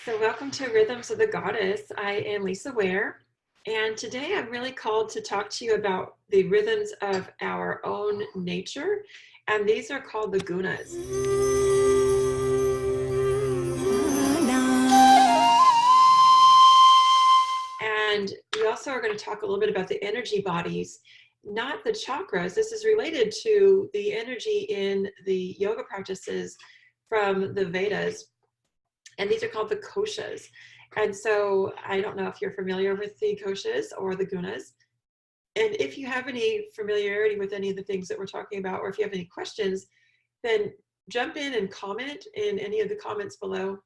So welcome to Rhythms of the Goddess. I am Lisa Ware, and today I'm really called to talk to you about the rhythms of our own nature, and these are called the Gunas. And we also are going to talk a little bit about the energy bodies, not the chakras. This is related to the energy in the yoga practices from the Vedas, and these are called the koshas. And so I don't know if you're familiar with the koshas or the gunas. And if you have any familiarity with any of the things that we're talking about, or if you have any questions, then jump in and comment in any of the comments below,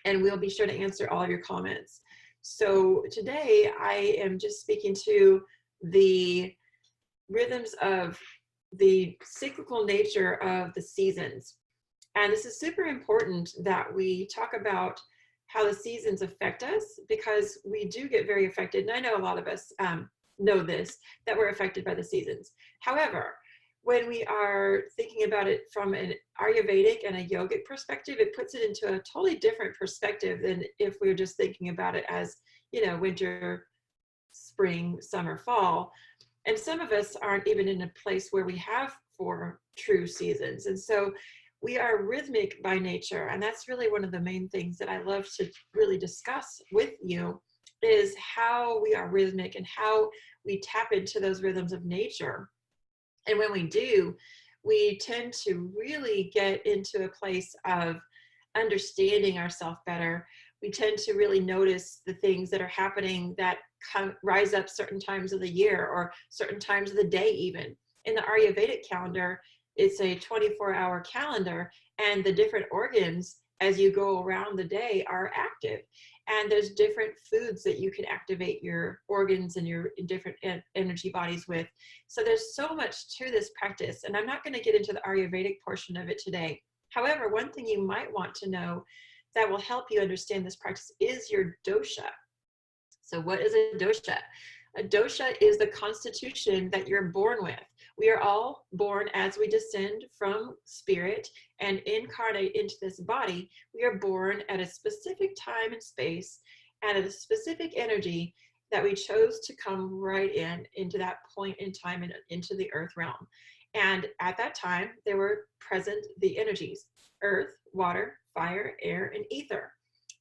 and we'll be sure to answer all of your comments. So today I am just speaking to the rhythms of the cyclical nature of the seasons. And this is super important that we talk about how the seasons affect us, because we do get very affected. And I know a lot of us know this, that we're affected by the seasons. However, when we are thinking about it from an Ayurvedic and a yogic perspective, it puts it into a totally different perspective than if we were just thinking about it as, you know, winter, spring, summer, fall. And some of us aren't even in a place where we have 4 true seasons. And so we are rhythmic by nature. And that's really one of the main things that I love to really discuss with you, is how we are rhythmic and how we tap into those rhythms of nature. And when we do, we tend to really get into a place of understanding ourselves better. We tend to really notice the things that are happening that rise up certain times of the year or certain times of the day even. In the Ayurvedic calendar, it's a 24-hour calendar, and the different organs as you go around the day are active. And there's different foods that you can activate your organs and your different energy bodies with. So there's so much to this practice, and I'm not going to get into the Ayurvedic portion of it today. However, one thing you might want to know that will help you understand this practice is your dosha. So what is a dosha? A dosha is the constitution that you're born with. We are all born as we descend from spirit and incarnate into this body. We are born at a specific time and space and at a specific energy that we chose to come right into that point in time and into the earth realm. And at that time, there were present the energies: earth, water, fire, air, and ether.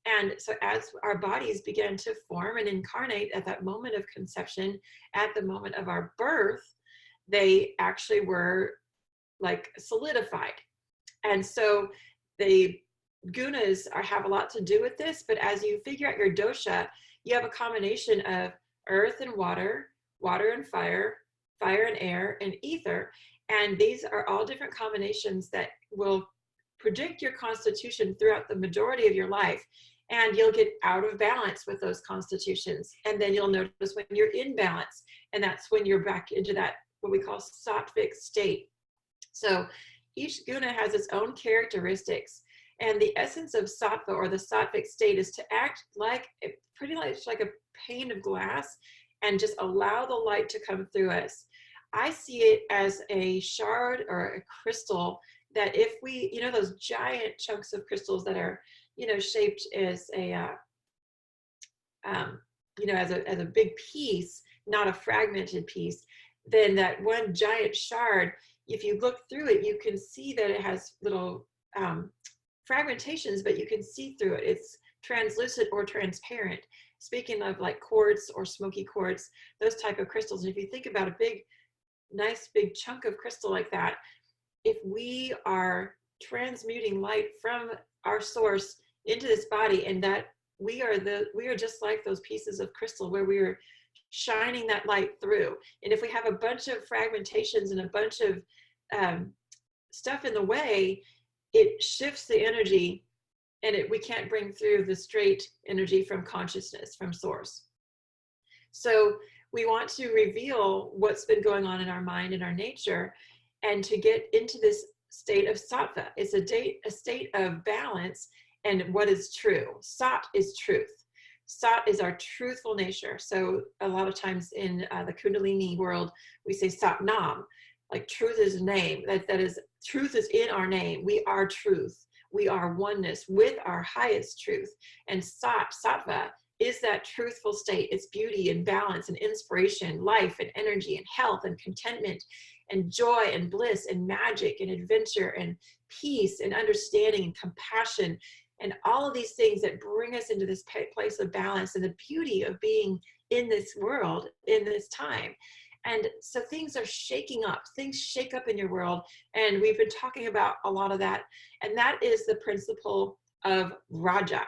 And so as our bodies began to form and incarnate at that moment of conception, at the moment of our birth, they actually were like solidified. And so the gunas have a lot to do with this, but as you figure out your dosha, you have a combination of earth and water, water and fire, fire and air, and ether. And these are all different combinations that will predict your constitution throughout the majority of your life. And you'll get out of balance with those constitutions. And then you'll notice when you're in balance, and that's when you're back into that, what we call sattvic state. So each guna has its own characteristics. And the essence of sattva, or the sattvic state, is to act like pretty much like a pane of glass and just allow the light to come through us. I see it as a shard or a crystal that if we, you know, those giant chunks of crystals that are, you know, shaped as a, you know, as a big piece, not a fragmented piece, then that one giant shard, if you look through it, you can see that it has little fragmentations, but you can see through it. It's translucent or transparent. Speaking of like quartz or smoky quartz, those type of crystals, and if you think about a big, nice big chunk of crystal like that, if we are transmuting light from our source into this body, and that we are just like those pieces of crystal where we are shining that light through. And if we have a bunch of fragmentations and a bunch of stuff in the way, it shifts the energy, and we can't bring through the straight energy from consciousness, from source. So we want to reveal what's been going on in our mind and our nature, and to get into this state of sattva. It's a state of balance and what is true. Sat is truth. Sat is our truthful nature. So a lot of times in the Kundalini world, we say Sat Nam, like truth is a name. That is, truth is in our name. We are truth. We are oneness with our highest truth. And Sattva is that truthful state. It's beauty and balance and inspiration, life and energy and health and contentment and joy and bliss and magic and adventure and peace and understanding and compassion and all of these things that bring us into this place of balance and the beauty of being in this world, in this time. And so things are shaking up, things shake up in your world. And we've been talking about a lot of that. And that is the principle of Raja.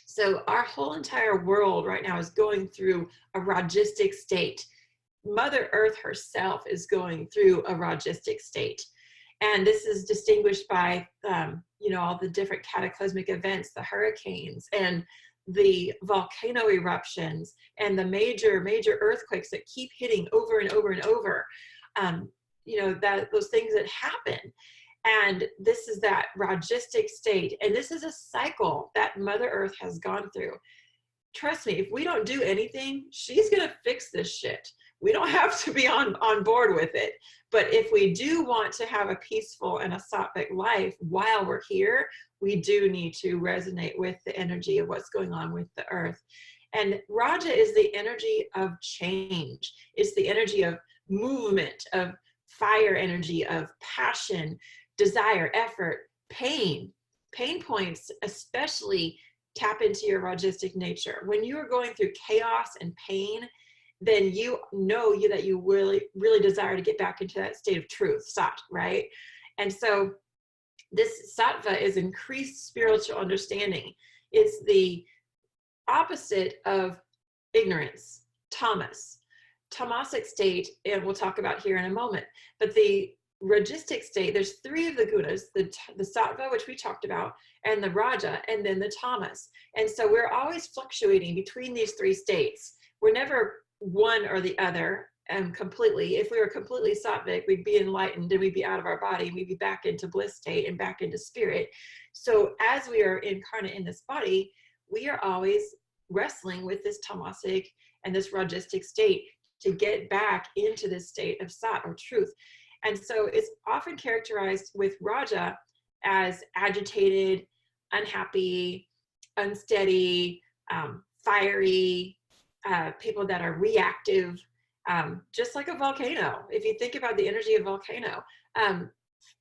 So our whole entire world right now is going through a Rajistic state. Mother Earth herself is going through a Rajistic state. And this is distinguished by, all the different cataclysmic events, the hurricanes and the volcano eruptions and the major earthquakes that keep hitting over and over and over. Those things that happen. And this is that Rajistic state. And this is a cycle that Mother Earth has gone through. Trust me, if we don't do anything, she's going to fix this shit. We don't have to be on board with it. But if we do want to have a peaceful and a sattvic life while we're here, we do need to resonate with the energy of what's going on with the earth. And Raja is the energy of change. It's the energy of movement, of fire energy, of passion, desire, effort, pain. Pain points especially tap into your Rajistic nature. When you are going through chaos and pain, then you know that you really, really desire to get back into that state of truth, Sat, right? And so this Sattva is increased spiritual understanding. It's the opposite of ignorance, Tamas. Tamasic state, and we'll talk about here in a moment, but the Rajistic state, there's three of the Gunas, the Sattva, which we talked about, and the Raja, and then the Tamas. And so we're always fluctuating between these three states. We're never one or the other completely. If we were completely sattvic, we'd be enlightened and we'd be out of our body and we'd be back into bliss state and back into spirit. So as we are incarnate in this body, we are always wrestling with this tamasic and this Rajistic state to get back into this state of Sat or truth. And so it's often characterized with Raja as agitated, unhappy, unsteady, fiery, people that are reactive, just like a volcano. If you think about the energy of volcano,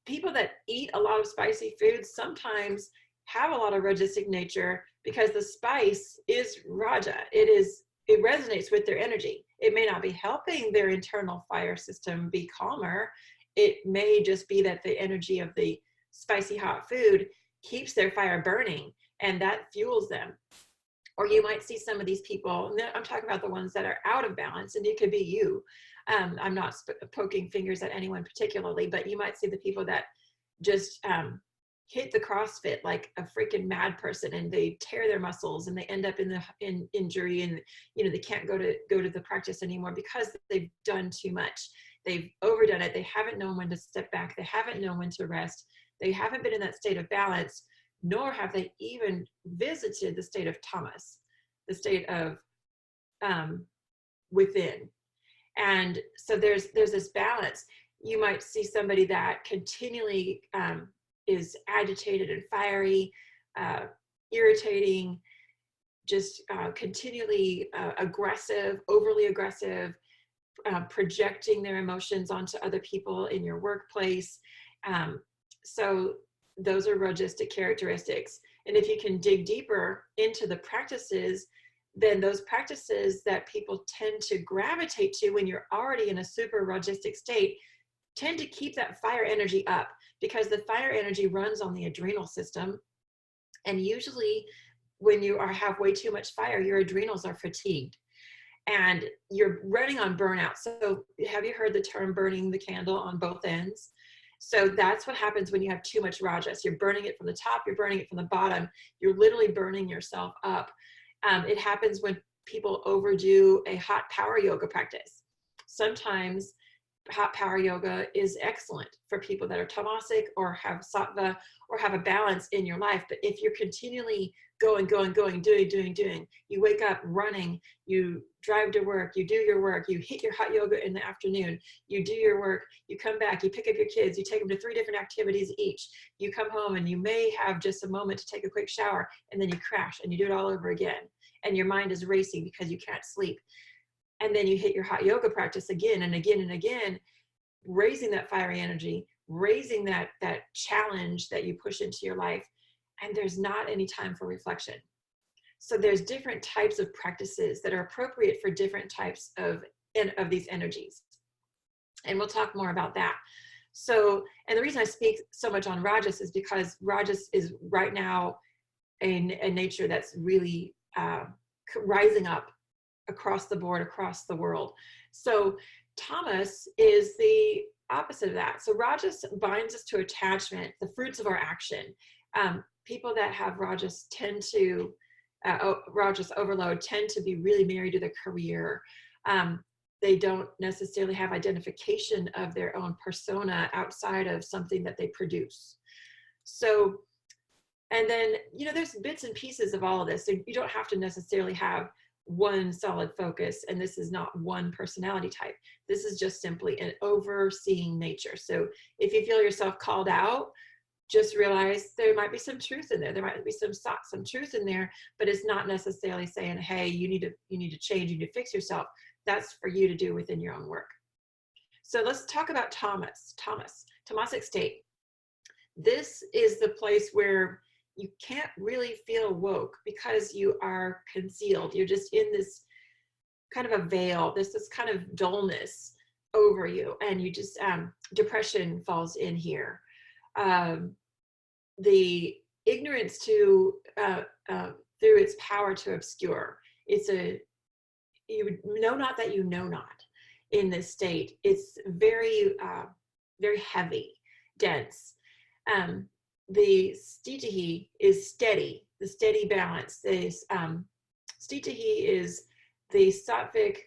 people that eat a lot of spicy foods sometimes have a lot of Rajistic nature because the spice is Raja. It resonates with their energy. It may not be helping their internal fire system be calmer. It may just be that the energy of the spicy hot food keeps their fire burning and that fuels them. Or you might see some of these people, and I'm talking about the ones that are out of balance, and it could be you. I'm not poking fingers at anyone particularly, but you might see the people that just hit the CrossFit like a freaking mad person, and they tear their muscles, and they end up in injury, and they can't go to the practice anymore because they've done too much. They've overdone it. They haven't known when to step back. They haven't known when to rest. They haven't been in that state of balance, nor have they even visited the state of tamas, the state of within. And so there's this balance. You might see somebody that continually is agitated and fiery, irritating, just continually aggressive, overly aggressive, projecting their emotions onto other people in your workplace. So those are Rajistic characteristics. And if you can dig deeper into the practices, then those practices that people tend to gravitate to when you're already in a super Rajistic state tend to keep that fire energy up, because the fire energy runs on the adrenal system. And usually when you have way too much fire, your adrenals are fatigued and you're running on burnout. So have you heard the term burning the candle on both ends? So that's what happens when you have too much rajas. You're burning it from the top, you're burning it from the bottom. You're literally burning yourself up. It happens when people overdo a hot power yoga practice. Sometimes hot power yoga is excellent for people that are tamasic or have sattva or have a balance in your life. But if you're continually going, doing, you wake up running, you drive to work, you do your work, you hit your hot yoga in the afternoon, you do your work, you come back, you pick up your kids, you take them to 3 different activities each, you come home and you may have just a moment to take a quick shower, and then you crash and you do it all over again. And your mind is racing because you can't sleep. And then you hit your hot yoga practice again and again and again, raising that fiery energy, raising that challenge that you push into your life. And there's not any time for reflection. So there's different types of practices that are appropriate for different types of these energies. And we'll talk more about that. So, and the reason I speak so much on Rajas is because Rajas is right now a nature that's really rising up across the board, across the world. So Tamas is the opposite of that. So Rajas binds us to attachment, the fruits of our action. People that have Rajas tend to, Rajas overload, tend to be really married to their career. They don't necessarily have identification of their own persona outside of something that they produce. So, and then, you know, there's bits and pieces of all of this. So you don't have to necessarily have one solid focus, and this is not one personality type. This is just simply an overseeing nature. So if you feel yourself called out, just realize there might be some truth in there. There might be some truth in there, but it's not necessarily saying, hey, you need to change, you need to fix yourself. That's for you to do within your own work. So let's talk about tamasic state. This is the place where you can't really feel woke because you are concealed. You're just in this kind of a veil, this kind of dullness over you, and you just, depression falls in here. The ignorance to, through its power to obscure. It's you know not that you know not in this state. It's very, very heavy, dense. The stitihi is steady, the steady balance. This stitihi is the sattvic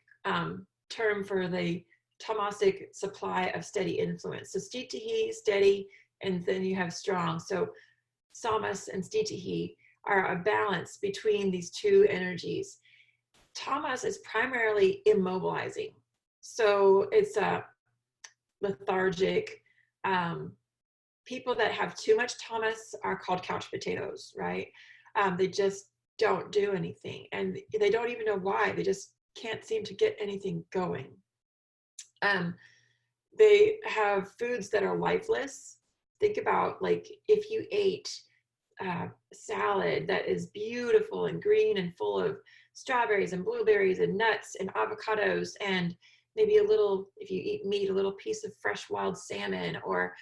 term for the tamasic supply of steady influence. So stitihi, steady, and then you have strong. So samas and stitihi are a balance between these two energies. Tamas is primarily immobilizing. So it's a lethargic. People that have too much tamas are called couch potatoes, right? They just don't do anything, and they don't even know why. They just can't seem to get anything going. They have foods that are lifeless. Think about, like, if you ate salad that is beautiful and green and full of strawberries and blueberries and nuts and avocados, and maybe a little, if you eat meat, a little piece of fresh wild salmon, or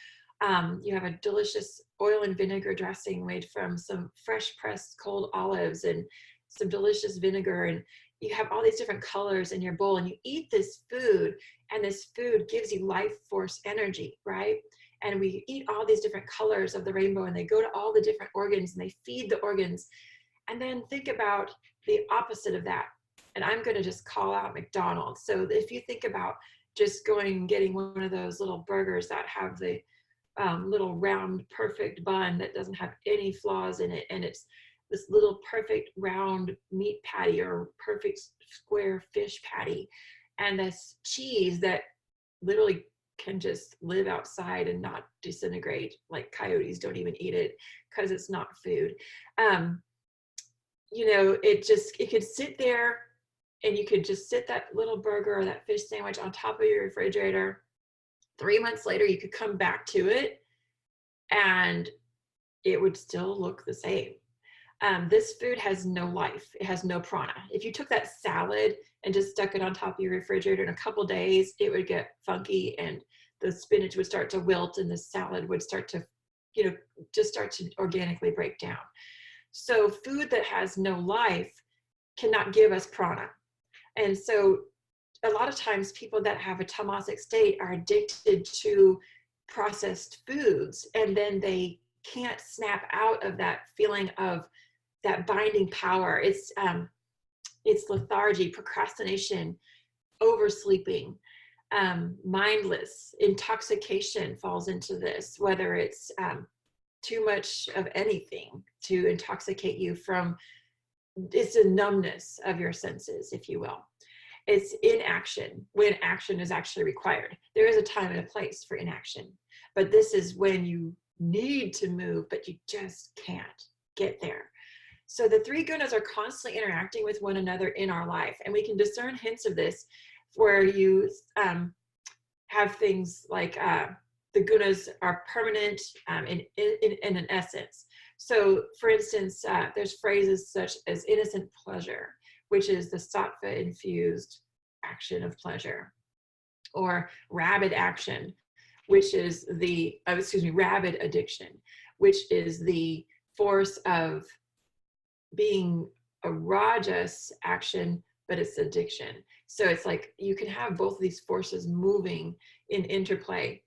you have a delicious oil and vinegar dressing made from some fresh pressed cold olives and some delicious vinegar, and you have all these different colors in your bowl, and you eat this food, and this food gives you life force energy, right? And we eat all these different colors of the rainbow, and they go to all the different organs and they feed the organs. And then think about the opposite of that. And I'm going to just call out McDonald's. So if you think about just going and getting one of those little burgers that have the little round perfect bun that doesn't have any flaws in it, and it's this little perfect round meat patty or perfect square fish patty, and this cheese that literally can just live outside and not disintegrate. Like coyotes don't even eat it because it's not food. You know, it could sit there, and you could just sit that little burger or that fish sandwich on top of your refrigerator. 3 months later, you could come back to it and it would still look the same. This food has no life. It has no prana. If you took that salad and just stuck it on top of your refrigerator in a couple days, it would get funky, and the spinach would start to wilt, and the salad would start to, you know, just start to organically break down. So food that has no life cannot give us prana. And so a lot of times people that have a tamasic state are addicted to processed foods, and then they can't snap out of that feeling of that binding power. It's lethargy, procrastination, oversleeping. mindless. Intoxication falls into this, whether it's too much of anything to intoxicate you from, it's a numbness of your senses, if you will. It's inaction when action is actually required. There is a time and a place for inaction, but this is when you need to move, but you just can't get there. So the three gunas are constantly interacting with one another in our life, and we can discern hints of this where you have things like the gunas are permanent in an essence. So for instance, there's phrases such as innocent pleasure, which is the sattva infused action of pleasure, or rabid action, which is the, rabid addiction, which is the force of being a rajas action, but it's addiction. So it's like you can have both of these forces moving in interplay.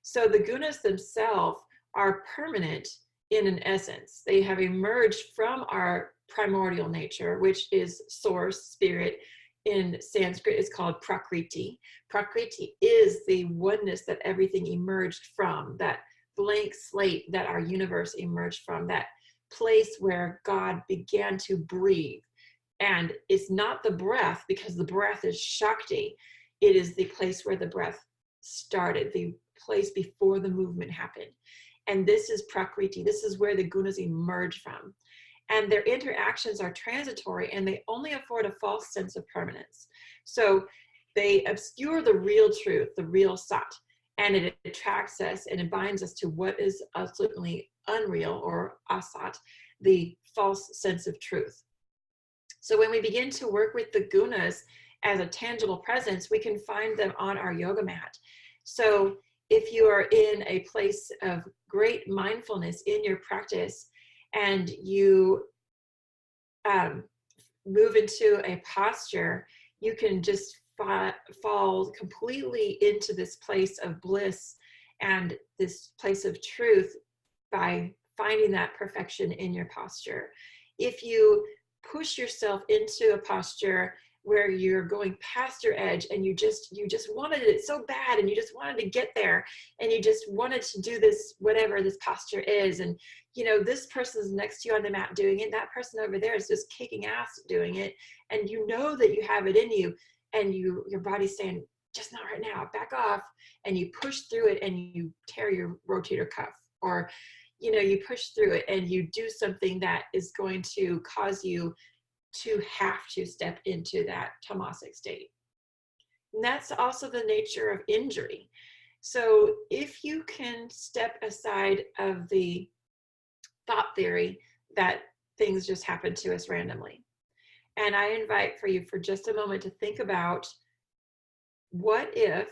So the gunas themselves are permanent in an essence. They have emerged from our primordial nature, which is source, spirit. In Sanskrit, it's called prakriti. Prakriti is the oneness that everything emerged from, that blank slate that our universe emerged from, that place where God began to breathe. And it's not the breath, because the breath is Shakti. It is the place where the breath started, the place before the movement happened. And this is Prakriti. This is where the gunas emerge from. And their interactions are transitory, and they only afford a false sense of permanence. So they obscure the real truth, the real sat, and it attracts us and it binds us to what is absolutely unreal, or asat, the false sense of truth. So when we begin to work with the gunas as a tangible presence, we can find them on our yoga mat. So if you are in a place of great mindfulness in your practice, and you move into a posture, you can just fall completely into this place of bliss and this place of truth by finding that perfection in your posture. If you push yourself into a posture where you're going past your edge and you just wanted it so bad, and you just wanted to get there, and you just wanted to do this, whatever this posture is, and this person's next to you on the mat doing it, that person over there is just kicking ass doing it, and you know that you have it in you, and your body's saying, just not right now, back off, and you push through it and you tear your rotator cuff, or you push through it and you do something that is going to cause you to have to step into that tamasic state. And that's also the nature of injury. So if you can step aside of the thought theory that things just happen to us randomly, and I invite for you for just a moment to think about, what if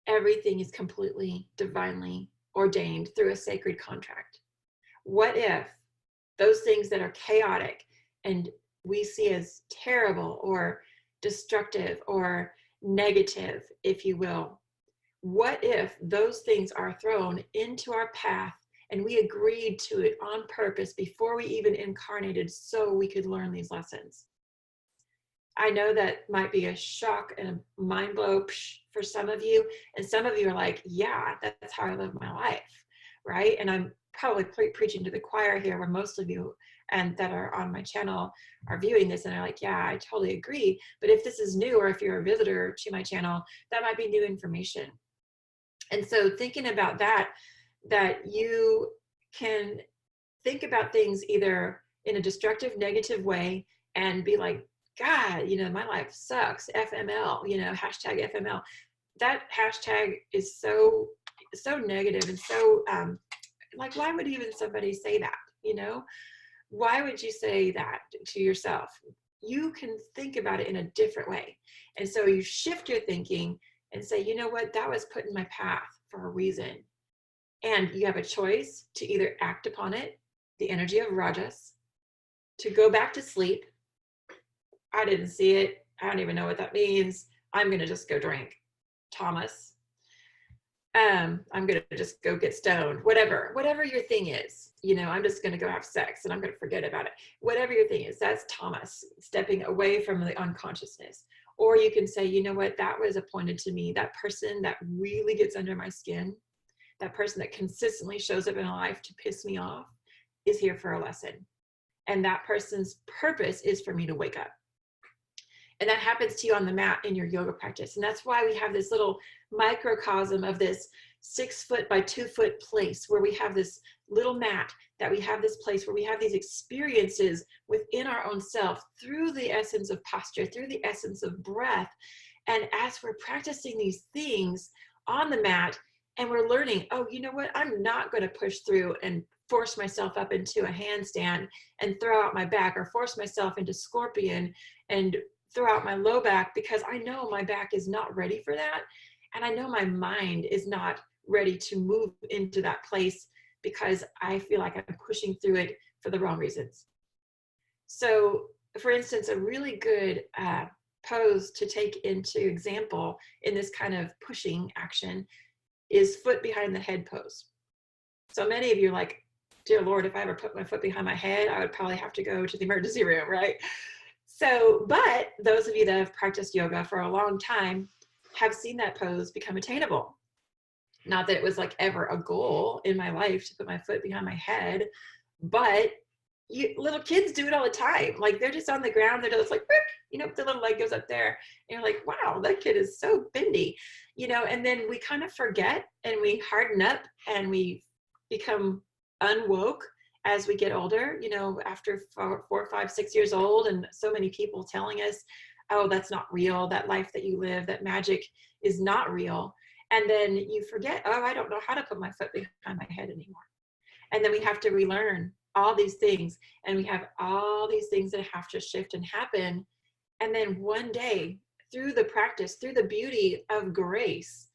everything is completely divinely ordained through a sacred contract? What if those things that are chaotic and we see as terrible or destructive or negative, if you will, what if those things are thrown into our path and we agreed to it on purpose before we even incarnated, so we could learn these lessons? I know that might be a shock and a mind blow for some of you, and some of you are like, yeah, that's how I live my life, right? And I'm probably preaching to the choir here, where most of you and that are on my channel are viewing this and are like, yeah, I totally agree. But if this is new, or if you're a visitor to my channel, that might be new information. And so thinking about that you can think about things either in a destructive, negative way and be like, God, my life sucks, FML, hashtag FML. That hashtag is so negative and so like, why would even somebody say that? Why would you say that to yourself? You can think about it in a different way. And so you shift your thinking and say, you know what, that was put in my path for a reason. And you have a choice to either act upon it, the energy of rajas, to go back to sleep. I didn't see it. I don't even know what that means. I'm going to just go drink. Tamas. I'm going to just go get stoned. Whatever your thing is, I'm just going to go have sex and I'm going to forget about it. Whatever your thing is, that's tamas, stepping away from the unconsciousness. Or you can say, you know what, that was appointed to me. That person that really gets under my skin, that person that consistently shows up in my life to piss me off, is here for a lesson. And that person's purpose is for me to wake up. And that happens to you on the mat in your yoga practice. And that's why we have this little microcosm of this 6 foot by 2 foot place where we have this little mat, that we have this place where we have these experiences within our own self through the essence of posture, through the essence of breath. And as we're practicing these things on the mat and we're learning, oh, you know what, I'm not going to push through and force myself up into a handstand and throw out my back, or force myself into scorpion and throw out my low back, because I know my back is not ready for that. And I know my mind is not ready to move into that place because I feel like I'm pushing through it for the wrong reasons. So for instance, a really good pose to take into example in this kind of pushing action is foot behind the head pose. So many of you are like, dear Lord, if I ever put my foot behind my head, I would probably have to go to the emergency room, right? So, but those of you that have practiced yoga for a long time have seen that pose become attainable. Not that it was like ever a goal in my life to put my foot behind my head, but little kids do it all the time. Like they're just on the ground, they're just like, you know, the little leg goes up there and you're like, wow, that kid is so bendy, you know, and then we kind of forget and we harden up and we become unwoke as we get older, you know, after 4, 5, 6 years old, and so many people telling us, oh, that's not real, that life that you live, that magic is not real. And then you forget, oh, I don't know how to put my foot behind my head anymore. And then we have to relearn all these things, and we have all these things that have to shift and happen. And then one day, through the practice, through the beauty of grace,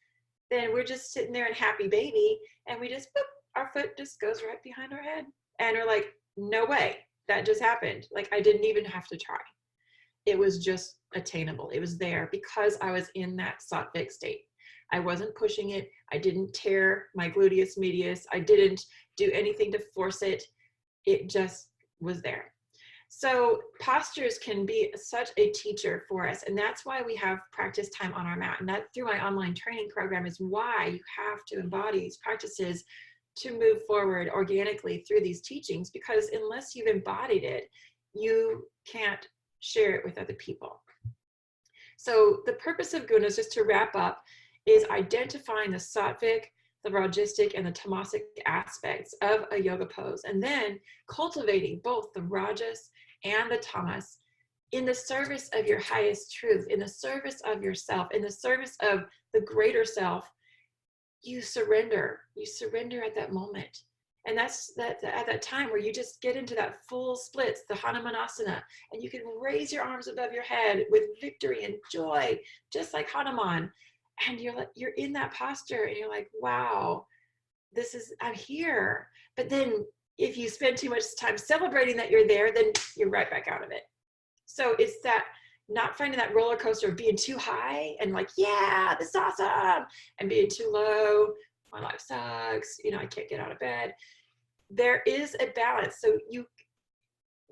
then we're just sitting there and happy baby, and we just, boop, our foot just goes right behind our head. And we're like, no way, that just happened. Like I didn't even have to try. It was just attainable. It was there because I was in that sattvic state. I wasn't pushing it. I didn't tear my gluteus medius. I didn't do anything to force it. It just was there. So postures can be such a teacher for us. And that's why we have practice time on our mat. And that through my online training program is why you have to embody these practices to move forward organically through these teachings, because unless you've embodied it, you can't share it with other people. So the purpose of Gunas, just to wrap up, is identifying the sattvic, the rajasic, and the tamasic aspects of a yoga pose, and then cultivating both the rajas and the tamas in the service of your highest truth, in the service of yourself, in the service of the greater self. You surrender at that moment. And that's at that time where you just get into that full splits, the Hanumanasana, and you can raise your arms above your head with victory and joy, just like Hanuman. And you're in that posture and you're like, wow, I'm here. But then if you spend too much time celebrating that you're there, then you're right back out of it. So it's that not finding that roller coaster of being too high and like, yeah, this is awesome, and being too low, my life sucks, you know, I can't get out of bed. There is a balance. So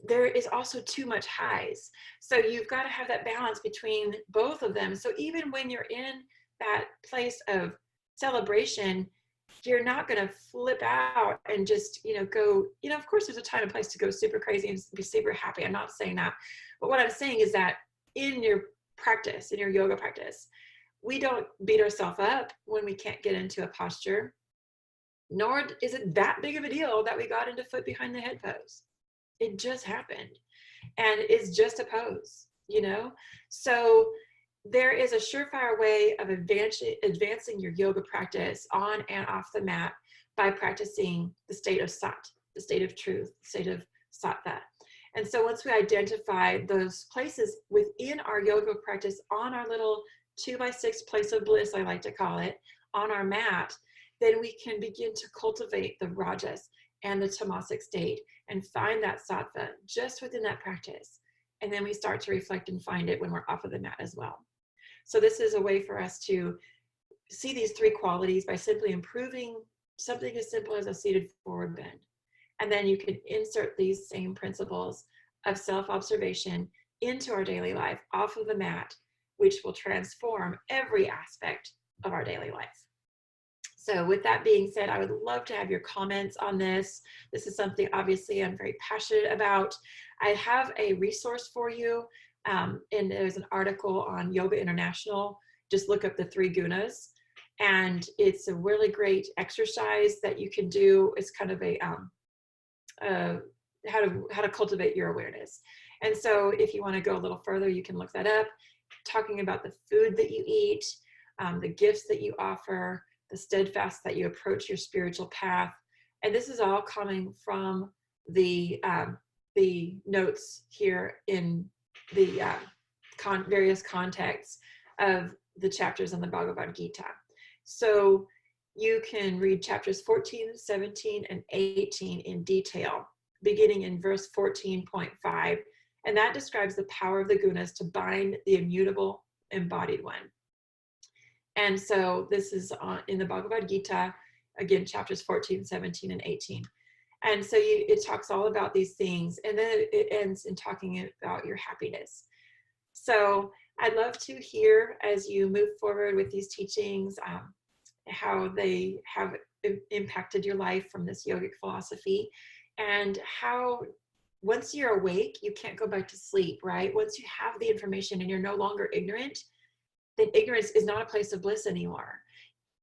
there is also too much highs. So you've got to have that balance between both of them. So even when you're in that place of celebration, you're not going to flip out and just, you know, go, you know, of course there's a time and place to go super crazy and be super happy. I'm not saying that. But what I'm saying is that in your practice, in your yoga practice, we don't beat ourselves up when we can't get into a posture, nor is it that big of a deal that we got into foot behind the head pose. It just happened. And it's just a pose, you know? So there is a surefire way of advancing your yoga practice on and off the mat by practicing the state of sat, the state of truth, the state of sattva. And so once we identify those places within our yoga practice on our little 2x6 place of bliss, I like to call it, on our mat, then we can begin to cultivate the rajas and the tamasic state and find that sattva just within that practice. And then we start to reflect and find it when we're off of the mat as well. So this is a way for us to see these 3 qualities by simply improving something as simple as a seated forward bend. And then you can insert these same principles of self-observation into our daily life off of the mat which will transform every aspect of our daily life. So with that being said, I would love to have your comments on this. This is something obviously I'm very passionate about. I have a resource for you, and there's an article on Yoga International. Just look up the 3 Gunas, and it's a really great exercise that you can do. It's kind of a how to cultivate your awareness. And so if you want to go a little further, you can look that up, talking about the food that you eat, the gifts that you offer, the steadfast that you approach your spiritual path. And this is all coming from the notes here in the various contexts of the chapters in the Bhagavad Gita. So you can read chapters 14, 17, and 18 in detail, beginning in verse 14.5. And that describes the power of the gunas to bind the immutable embodied one. And so this is in the Bhagavad Gita, again, chapters 14, 17, and 18. And so it talks all about these things, and then it ends in talking about your happiness. So I'd love to hear, as you move forward with these teachings, how they have impacted your life from this yogic philosophy, and how once you're awake, you can't go back to sleep, right? Once you have the information and you're no longer ignorant, then ignorance is not a place of bliss anymore.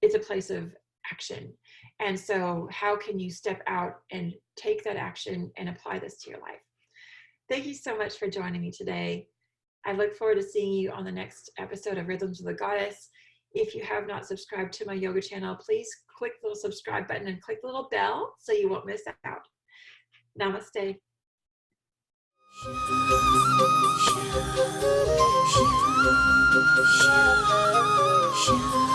It's a place of action. And so how can you step out and take that action and apply this to your life? Thank you so much for joining me today. I look forward to seeing you on the next episode of Rhythms of the Goddess. If you have not subscribed to my yoga channel, please click the little subscribe button and click the little bell so you won't miss out. Namaste. Shine, shine, shine.